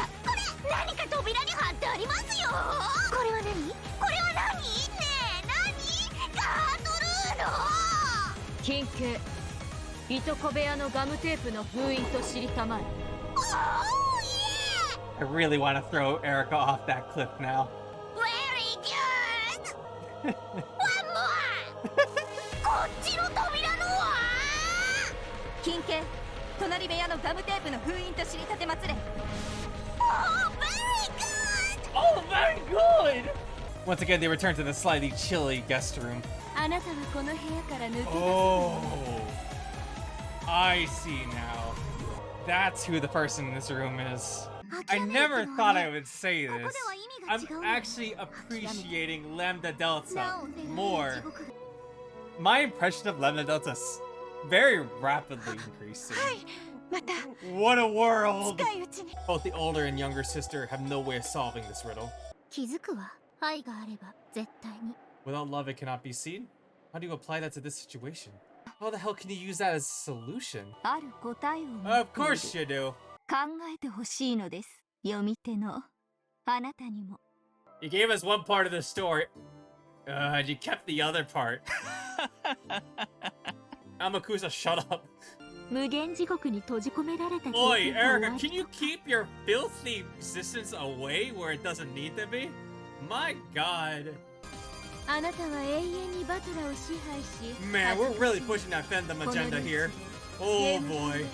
何か扉に貼ってありますよ。これは何？これは何？ねえ何？ガートルード。金系いとこ部屋のガムテープの封印と知りたまえ。 I really want to throw Erica off that cliff now. Very good. One more. こっちの扉のは。金系隣部屋のガムテープの封印と知りたてまつれ。 Oh, very good. Oh, very good! Once again, they return to the slightly chilly guest room. あなたはこの部屋から抜け出す。 Oh, I see now. That's who the person in this room is. I never thought I would say this. I'm actually appreciating Lambda Delta more. My impression of Lambda Delta is very rapidly increasing. What a world! Both the older and younger sister have no way of solving this riddle. 気づくわ。愛があれば絶対に。 Without love, it cannot be seen? How do you apply that to this situation? How the hell can you use that as a solution? ある答えを持っている。 Of course you do. 考えてほしいのです。読み手のあなたにも。 You gave us one part of the story. And you kept the other part. Amakusa, shut up. 無限地獄に閉じ込められた。 Oi, Erica, can you keep your filthy existence away where it doesn't need to be? My god. あなたは永遠にバトラーを支配し。 Man, we're really pushing that fandom agenda here. Oh boy.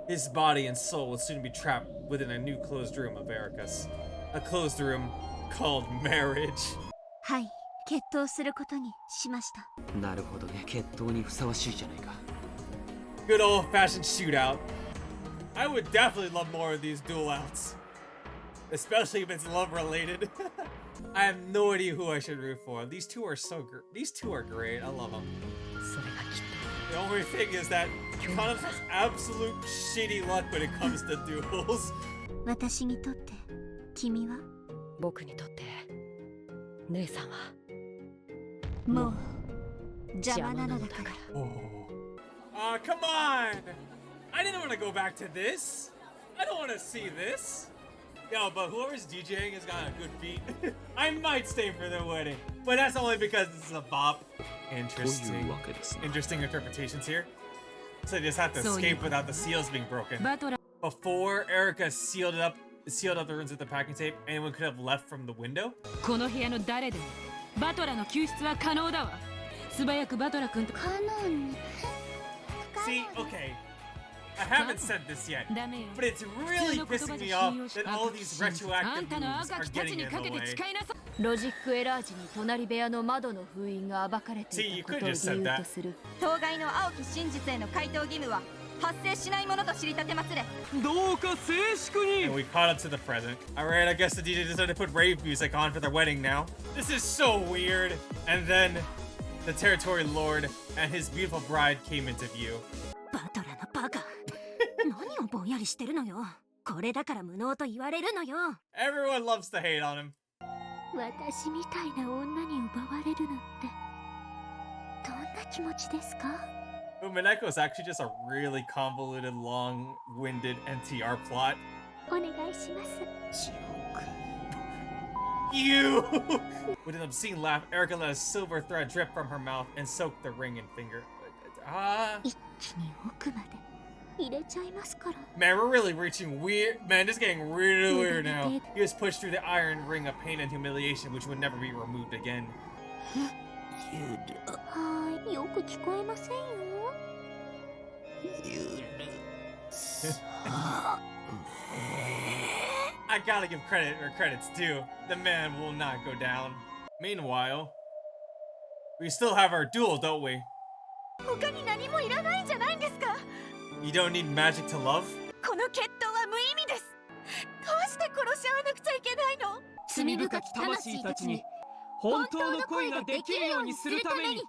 His body and soul will soon be trapped within a new closed room of Erica's. A closed room called marriage. はい、決闘することにしました。なるほどね、決闘にふさわしいじゃないか。 Good old-fashioned shootout. I would definitely love more of these duel outs. Especially if it's love-related. I have no idea who I should root for. These two are these two are great. I love them. The only thing is that Kanos has absolute shitty luck when it comes to duels. 私にとって君は僕にとって姉さんはもう邪魔なのだから。 Oh, come on! I didn't want to go back to this. I don't want to see this. Yo, but whoever's DJing has got a good beat. I might stay for their wedding, but that's only because this is a bop. Interesting. Interesting interpretations here. So they just have to escape without the seals being broken. Before Erica sealed up the runes with the packing tape, anyone could have left from the window. この部屋の誰でもバトラの救出は可能だわ。素早くバトラ君と。カノンに。 See, okay. I haven't said this yet, but it's really pissing me off that all these retroactive moves are getting in the way. ロジックエラー時に隣部屋の窓の封印が暴かれていたことを理由とする。当該の青き真実への回答義務は発生しないものと知りたてまつれ。どうか静粛に。 And we caught up to the present. Alright, I guess the DJ decided to put rave music on for their wedding now. This is so weird. And then the territory lord and his beautiful bride came into view. バトラのバカ。何をぼんやりしてるのよ。これだから無能と言われるのよ。 Everyone loves to hate on him. 私みたいな女に奪われるなんてどんな気持ちですか？ Umineko is actually just a really convoluted, long-winded NTR plot. お願いします。You! With an obscene laugh, Erica let a silver thread drip from her mouth and soaked the ring and finger. 一気に奥まで入れちゃいますから。 Man, we're really reaching weird. Man, this is getting really weird now. He was pushed through the iron ring of pain and humiliation, which would never be removed again. はい、よく聞こえませんよ。I gotta give credit where credit's due. The man will not go down. Meanwhile, we still have our duel, don't we? 他に何もいらないんじゃないんですか。 You don't need magic to love? この決闘は無意味です。どうして殺し合わなくちゃいけないの。罪深き魂たちに本当の恋ができるようにするために。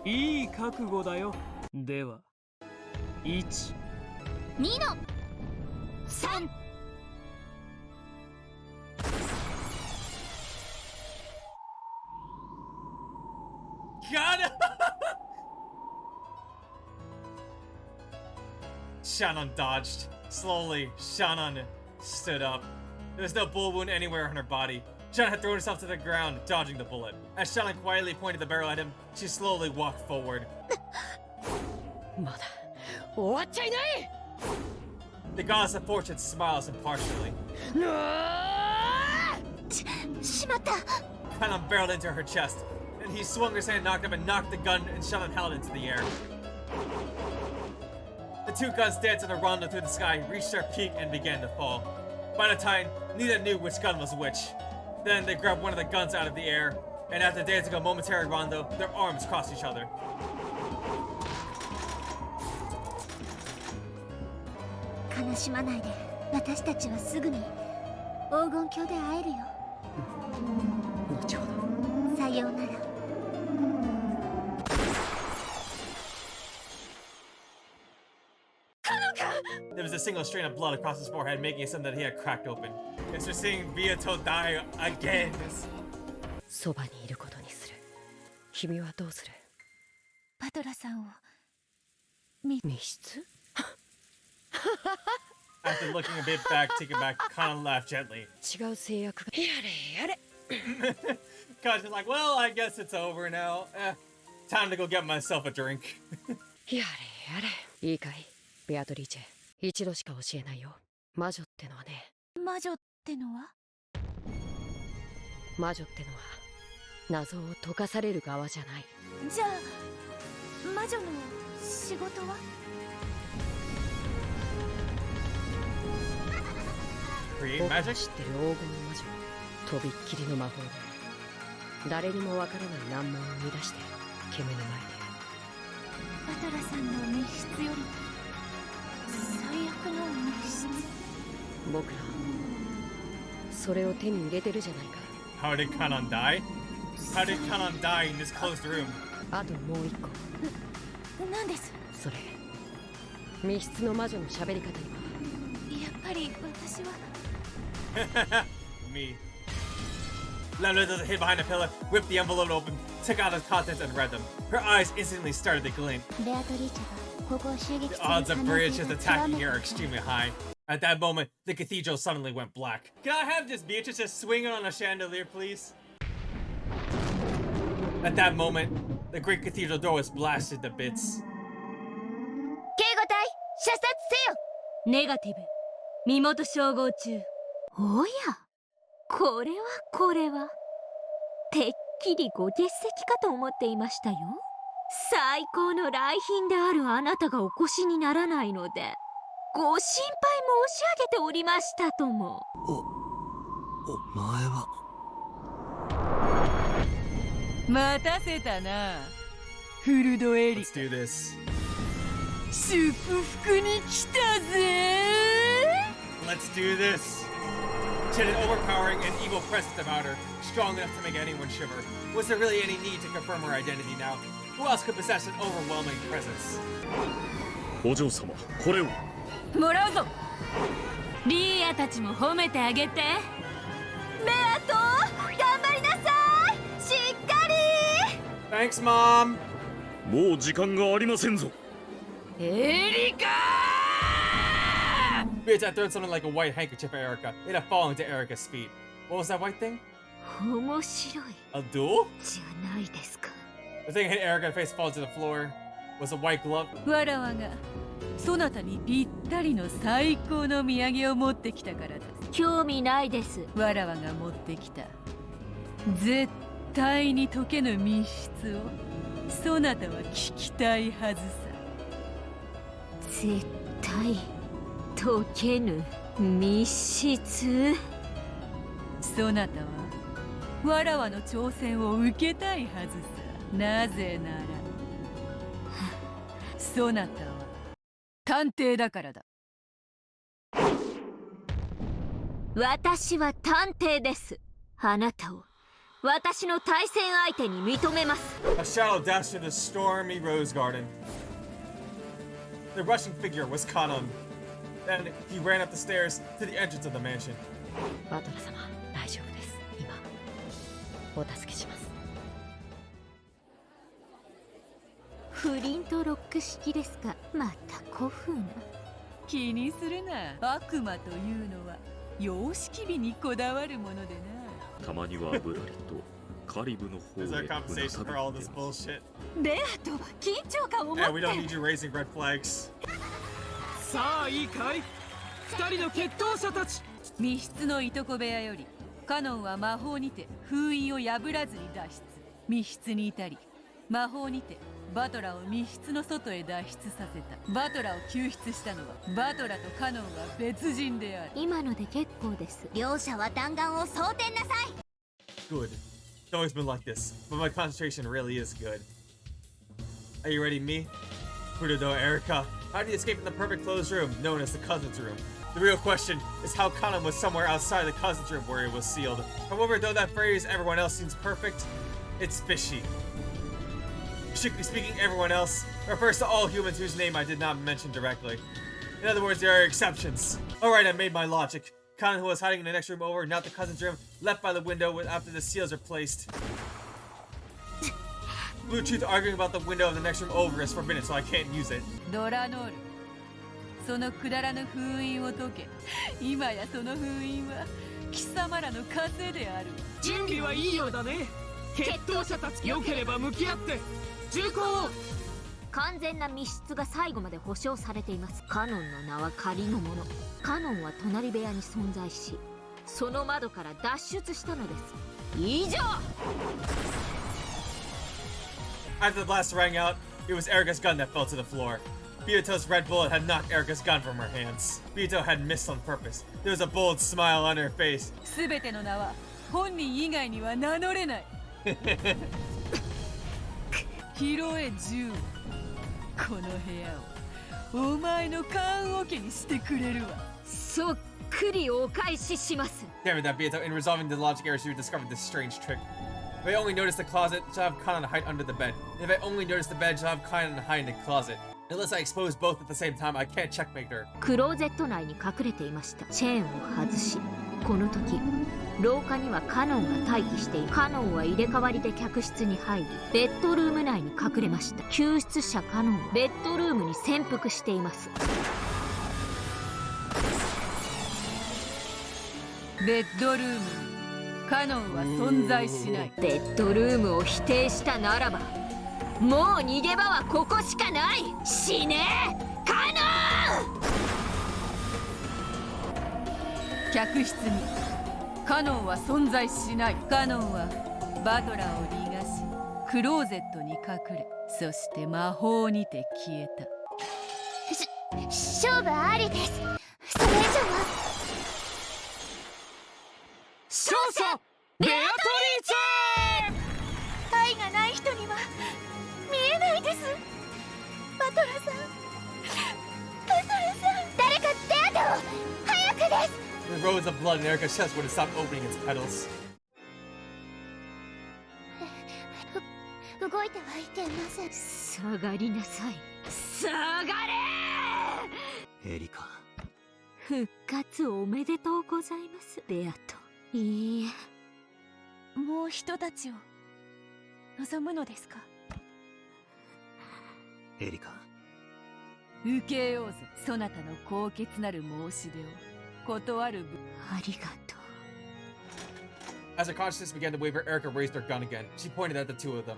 いい覚悟だよ。では1、2の3。Got it! Shannon dodged. Slowly, Shannon stood up. There was no bullet wound anywhere on her body. Shannon had thrown herself to the ground, dodging the bullet. As Shannon quietly pointed the barrel at him, she slowly walked forward. The goddess of fortune smiles impartially. しまった。 Shannon barreled into her chest, and he swung his hand, knocked him, and knocked the gun and Shannon held into the air. The two guns danced in a rondo through the sky, reached their peak, and began to fall. By the time, neither knew which gun was which. Then they grabbed one of the guns out of the air, and after dancing a momentary rondo, their arms crossed each other. 悲しまないで。私たちはすぐに黄金鏡で会えるよ。後ほど。さようなら。 There was a single strain of blood across his forehead, making it seem that he had cracked open. It's just seeing Beato die again. そばにいることにする。君はどうする？パトラさんを密室？ After looking a bit back, taken back, Kana laughed gently. 違う制約が。やれやれ。Kana's like, well, I guess it's over now. Time to go get myself a drink. やれやれ。いいかい、ベアトリーチェ。一度しか教えないよ。魔女ってのはね。魔女ってのは？魔女ってのは謎を解かされる側じゃない。じゃあ魔女の仕事は？ Create 僕が magic? 知ってる黄金の魔女。とびっきりの魔法で誰にもわからない難問を生み出して煙の前で。パトラさんの密室より最悪の密室。僕らそれを手に入れてるじゃないか。 How did Kanan die? How did Kanan die in this closed room? あともう一個。何です？それ密室の魔女の喋り方には。やっぱり私は。Me. Lamla does a hid behind a pillar, whipped the envelope open, took out its contents, and read them. Her eyes instantly started to glint. ベアトリーチェがここを襲撃する The 可能 odds of 性 Bridge が just 極 attacking め here て are extremely high. At that moment, the cathedral suddenly went black. Can I have this Beatrice just swinging on a chandelier, please? At that moment, the great cathedral door was blasted to bits. 警護隊射殺せよ。ネガティブ身元照合中。おや、これはてっきりご欠席かと思っていましたよ。最高の来賓であるあなたがお越しにならないのでご心配申し上げておりましたとも。お前は。待たせたな、フルドエリ Let's do this. 祝福に来たぜ。 Let's do this. She had an overpowering and evil presence about her, strong enough to make anyone shiver. Was there really any need to confirm her identity now? Who else could possess an overwhelming presence? お嬢様、これを。もらうぞ。リーヤたちも褒めてあげて。ベアト、頑張りなさい。しっかり。 Thanks, Mom. もう時間がありませんぞ。エリカ Bitch, I threw something like a white handkerchief at Erica. It had fallen to Erica's feet. What was that white thing? 面白い A duel? じゃないですか。 The thing hit Erica in the face, falls to the floor. Was a white glove. わらわがそなたにぴったりの最高の土産を持ってきたからです。興味ないです。わらわが持ってきた絶対に解けぬ密室をそなたは聞きたいはずさ。絶対解けぬ密室。そなたはわらわの挑戦を受けたいはずさ。なぜならそなたは探偵だからだ。私は探偵です。あなたを私の対戦相手に認めます。 A shadow dashed through the stormy rose garden. The rushing figure was Kanon. Then he ran up the stairs to the entrance of the mansion. バトラ様、大丈夫です。今お助けします。フリントロック式ですか。また古風な。気にするな。悪魔というのは様式美にこだわるものでな。たまにはぶらりとカリブの方 Is へ our 船 compensation for all 旅 this に出ます。 bullshit? ベアと緊張感を持 Yeah, っ we て don't need you raising red flags. さあいいかい、二人の決闘者たち。密室のいとこ部屋よりカノンは魔法にて封印を破らずに脱出。密室にいたり魔法にてバトラを密室の外へ脱出させた。バトラを救出したのはバトラとカノンは別人である。今ので結構です。両者は弾丸を装填なさい。 Good. It's always been like this, but my concentration really is good. Are you ready, me? Furudo, Erica. How do you escape from the perfect closed room known as the cousin's room? The real question is how Kanon was somewhere outside the cousin's room where it was sealed. However, though that phrase everyone else seems perfect, it's fishy. Strictly speaking, everyone else refers to all humans whose name I did not mention directly. In other words, there are exceptions. Alright, I made my logic. Kanon, who was hiding in the next room over, not the cousin's room, left by the window after the seals are placed. Bluetooth arguing about the window of the next room over is forbidden, so I can't use it. ドラノール、そのくだらぬ封印を解け。今やその封印は貴様らの枷である。準備はいいようだね。決闘者たち良ければ向き合って銃口を。完全な密室が最後まで保証されています。カノンの名は仮のもの。カノンは隣部屋に存在し、その窓から脱出したのです。以上。 After the blast rang out, it was Erica's gun that fell to the floor. Biyuto's red bullet had knocked Erica's gun from her hands. Biyuto had missed on purpose. There was a bold smile on her face. すべての名は本人以外には名乗れない。拾え銃を。この部屋をお前の棺桶にしてくれるわ。そっくりお返しします。 Damn it, that Biyuto. In resolving the logic error, she discovered this strange trick. If I only notice the closet, she'll have Kanon hide under the bed. And if I only notice the bed, she'll have Kanon hide in the closet. Unless I expose both at the same time, I can't checkmate her. クローゼット内に隠れていました。チェーンを外し、この時廊下にはカノンが待機している。カノンは入れ替わりで客室に入り、ベッドルーム内に隠れました。救出者カノンはベッドルームに潜伏しています。ベッドルームにカノンは存在しない。ベッドルームを否定したならば、もう逃げ場はここしかない。死ねーカノン。客室にカノンは存在しない。カノンはバトラーを逃がしクローゼットに隠れ、そして魔法にて消えた。勝負ありです。それ以上は勝者ベアトリーチェ。愛がない人には見えないです。バトラさん、バトラさん、誰か手当てを。早くです。 The roads of blood in Erica's chest would have stopped opening its petals. 動いてはいけません。下がりなさい。下がれ。エリカ。復活おめでとうございます、ベアト。いいえ。もう人たちを望むのですか。エリカ、受けようぞそなたの高潔なる申し出を断るありがとう。 As her consciousness began to waver, Erica raised her gun again. She pointed at the two of them.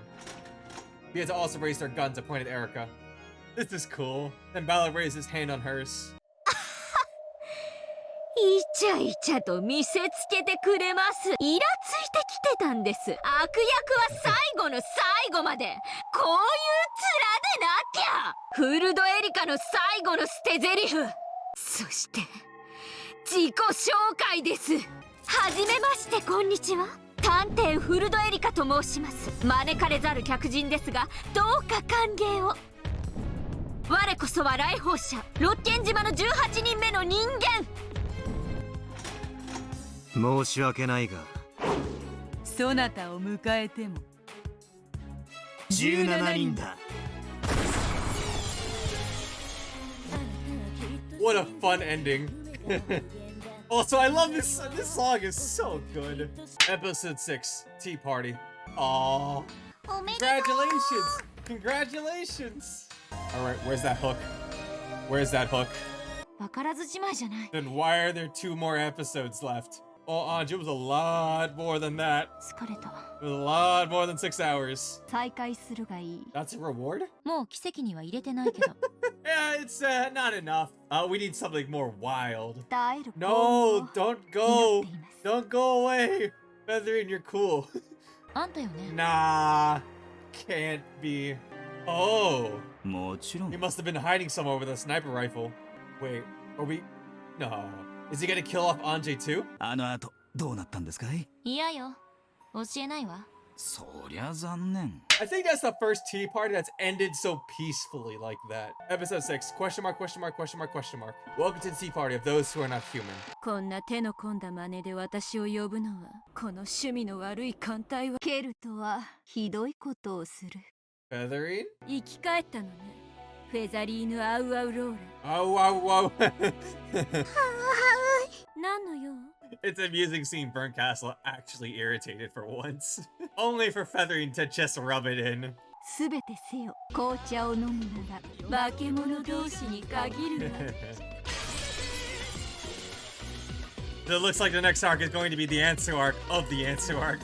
Bieta also raised their guns and pointed at Erica. This is cool. Then Balor raised his hand on hers. イチャイチャと見せつけてくれます。イラついてきてたんです。悪役は最後の最後までこういう面でなきゃ。フルドエリカの最後の捨て台詞。そして自己紹介です。はじめまして、こんにちは。探偵フルドエリカと申します。招かれざる客人ですが、どうか歓迎を。我こそは来訪者、六軒島の18人目の人間。申し訳ないがそなたを迎えても17人だ。 What a fun ending. Also, I love this. This song is so good. Episode 6, Tea Party. Aww. Congratulations. Congratulations. Alright, where's that hook? Where's that hook? わからずじまいじゃない。 Then why are there 2 more episodes left? Oh, Anj, it was a lot more than that. 疲れた。 It was a lot more than 6 hours. 再開するがいい。 That's a reward? もう奇跡には入れてないけど。 Yeah, it's not enough. We need something more wild. 耐える。 No, don't go. Don't go away. Feathering, you're cool. あんたよね。 Nah, can't be. Oh, もちろん he must have been hiding somewhere with a sniper rifle. Wait, are we? No. Is he gonna kill off Anjay too? あの後どうなったんですかい？いやよ。教えないわ。そりゃ残念。 I think that's the first tea party that's ended so peacefully like that. Episode 6, question mark, question mark, question mark, question mark. Welcome to the tea party of those who are not human. こんな手の込んだ真似で私を呼ぶのはこの趣味の悪い艦隊はケルトはひどいことをする。 Feathering? 生き返ったのね。フェザリーヌ・アウアウロー Oh, wow, wow. ラ。何の用？ It's amusing seeing Burnt Castle actually irritated for once. Only for Feathering to just rub it in. すべてせよ。紅茶を飲むなら化け物同士に限るわ。It looks like the next arc is going to be the answer arc of the answer arc.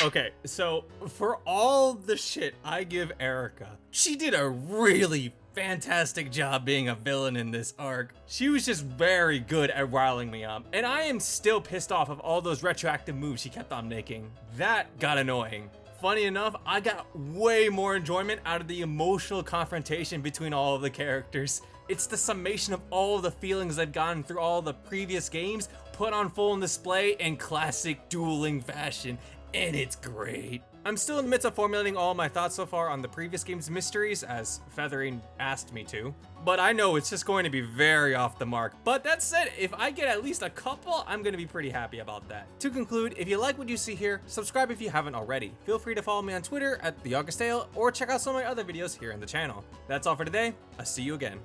Okay, so for all the shit I give Erica, she did a really fantastic job being a villain in this arc. She was just very good at riling me up, and I am still pissed off of all those retroactive moves she kept on making. That got annoying. Funny enough, I got way more enjoyment out of the emotional confrontation between all of the characters. It's the summation of all the feelings I've gotten through all the previous games put on full display in classic dueling fashion, and it's great. I'm still in the midst of formulating all my thoughts so far on the previous game's mysteries, as Feathering asked me to, but I know it's just going to be very off the mark. But that said, if I get at least a couple, I'm going to be pretty happy about that. To conclude, if you like what you see here, subscribe if you haven't already. Feel free to follow me on Twitter at TheAugustAle, or check out some of my other videos here in the channel. That's all for today. I'll see you again.